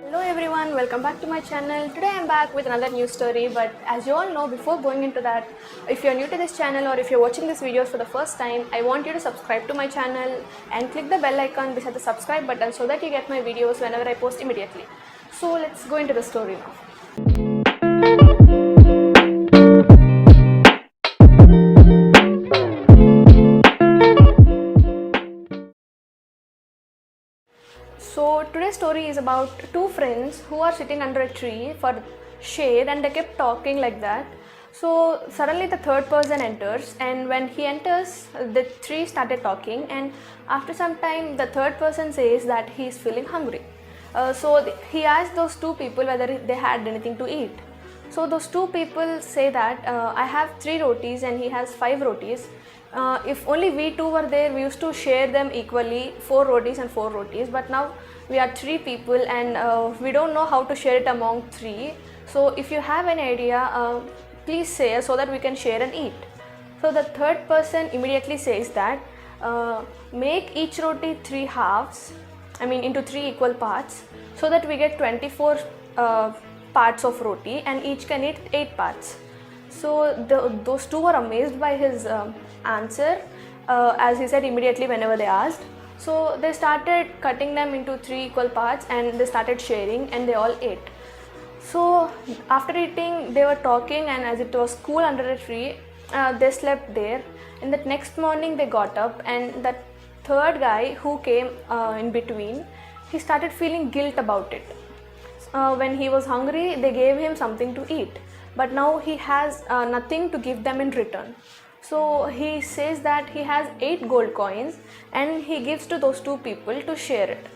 Hello everyone, welcome back to my channel. Today I'm back with another new story, but as you all know, before going into that, if you're new to this channel or if you're watching this videos for the first time, I want you to subscribe to my channel and click the bell icon beside the subscribe button so that you get my videos whenever I post immediately. So let's go into the story now. So today's story is about two friends who are sitting under a tree for shade and they kept talking like that. So suddenly the third person enters, and when he enters the three started talking, and after some time the third person says that he is feeling hungry. He asked those two people whether they had anything to eat. So those two people say that I have 3 rotis and he has 5 rotis. If only we two were there, we used to share them equally, 4 rotis and 4 rotis. But now we are 3 people and we don't know how to share it among 3. So if you have any idea, please say so that we can share and eat. So the third person immediately says that make each roti 3 halves, into 3 equal parts, so that we get 24 parts of roti and each can eat 8 parts. So those two were amazed by his answer, as he said immediately whenever they asked. So they started cutting them into 3 equal parts and they started sharing and they all ate. So after eating they were talking, and as it was cool under a tree, they slept there. And the next morning they got up, and that third guy who came in between, he started feeling guilt about it. When he was hungry, they gave him something to eat, but now he has nothing to give them in return. So he says that he has 8 gold coins and he gives to those 2 people to share it.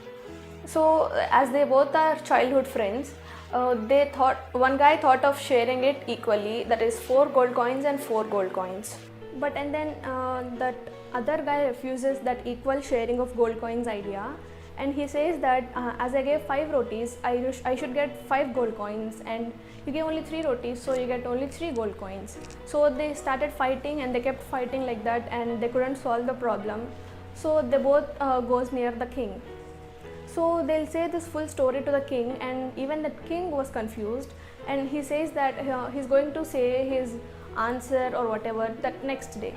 So as they both are childhood friends, one guy thought of sharing it equally, that is 4 gold coins and 4 gold coins. But and then that other guy refuses that equal sharing of gold coins idea, and he says that as I gave 5 rotis, I should get 5 gold coins, and you gave only 3 rotis, so you get only 3 gold coins. So they started fighting and they kept fighting like that, and they couldn't solve the problem. So they both goes near the king. So they'll say this full story to the king, and even the king was confused, and he says that he's going to say his answer or whatever that next day.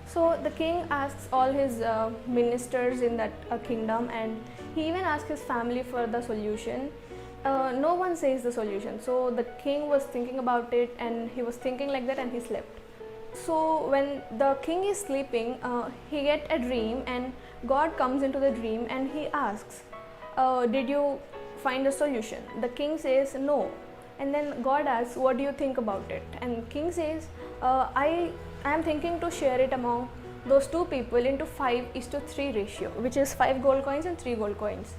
So the king asks all his ministers in that kingdom, and he even asks his family for the solution. No one says the solution. So the king was thinking about it, and he was thinking like that, and he slept. So when the king is sleeping, he gets a dream, and God comes into the dream and he asks, did you find a solution? The king says no. And then God asks, what do you think about it? And king says, I am thinking to share it among those 2 people into 5:3 ratio, which is 5 gold coins and 3 gold coins.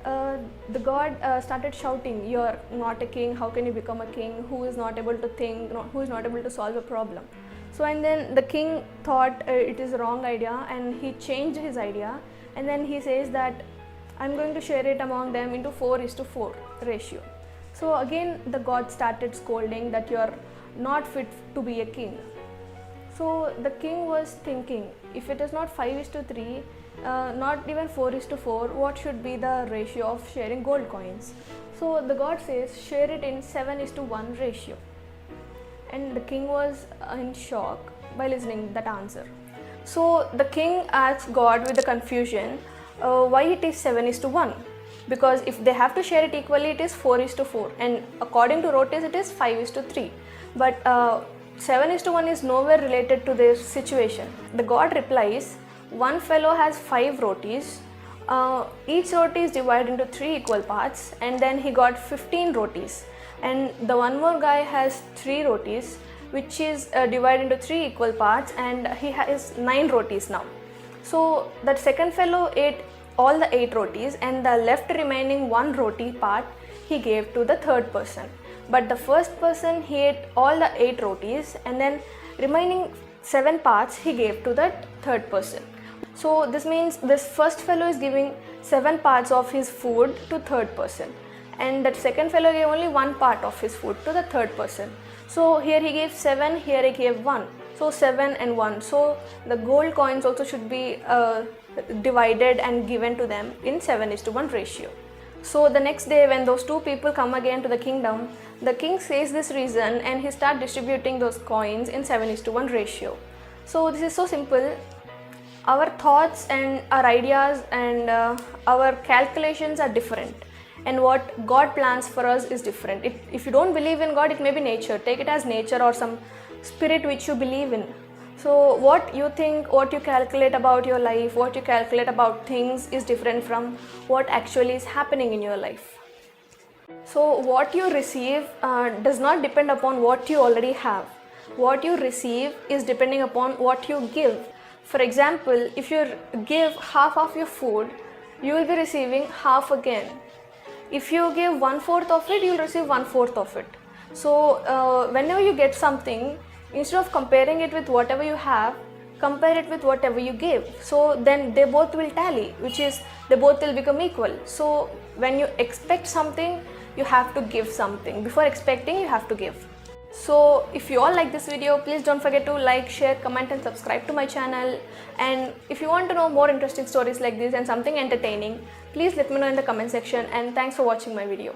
The God started shouting, you're not a king, how can you become a king who is not able to think, who is not able to solve a problem? So and then the king thought it is a wrong idea, and he changed his idea, and then he says that I'm going to share it among them into 4:4 ratio. So again the God started scolding that you're not fit to be a king. So the king was thinking, if it is not 5:3, not even 4:4, what should be the ratio of sharing gold coins? So the God says, share it in 7:1 ratio. And the king was in shock by listening that answer. So the king asks God with the confusion, why it is 7:1? Because if they have to share it equally, it is 4:4, and according to Rotis it is 5:3. But 7:1 is nowhere related to this situation. The God replies, one fellow has 5 rotis, each roti is divided into 3 equal parts, and then he got 15 rotis. And the one more guy has 3 rotis, which is divided into 3 equal parts, and he has 9 rotis now. So that second fellow ate all the 8 rotis, and the left remaining 1 roti part he gave to the third person. But the first person, he ate all the 8 rotis, and then remaining 7 parts he gave to the third person. So this means this first fellow is giving 7 parts of his food to third person, and that second fellow gave only 1 part of his food to the third person. So here he gave 7, here he gave 1. So 7 and 1. So the gold coins also should be divided and given to them in 7:1 ratio. So the next day when those two people come again to the kingdom, the king says this reason and he starts distributing those coins in 7:1 ratio. So this is so simple. Our thoughts and our ideas and our calculations are different, and what God plans for us is different. If you don't believe in God, it may be nature. Take it as nature or some spirit which you believe in. So what you think, what you calculate about your life, what you calculate about things is different from what actually is happening in your life. So what you receive does not depend upon what you already have. What you receive is depending upon what you give. For example, if you give half of your food, you will be receiving half again. If you give 1/4 of it, you will receive 1/4 of it. So whenever you get something, instead of comparing it with whatever you have, compare it with whatever you give. So then they both will tally, which is they both will become equal. So when you expect something, you have to give something. Before expecting, you have to give. So if you all like this video, please don't forget to like, share, comment and subscribe to my channel. And if you want to know more interesting stories like this and something entertaining, please let me know in the comment section, and thanks for watching my video.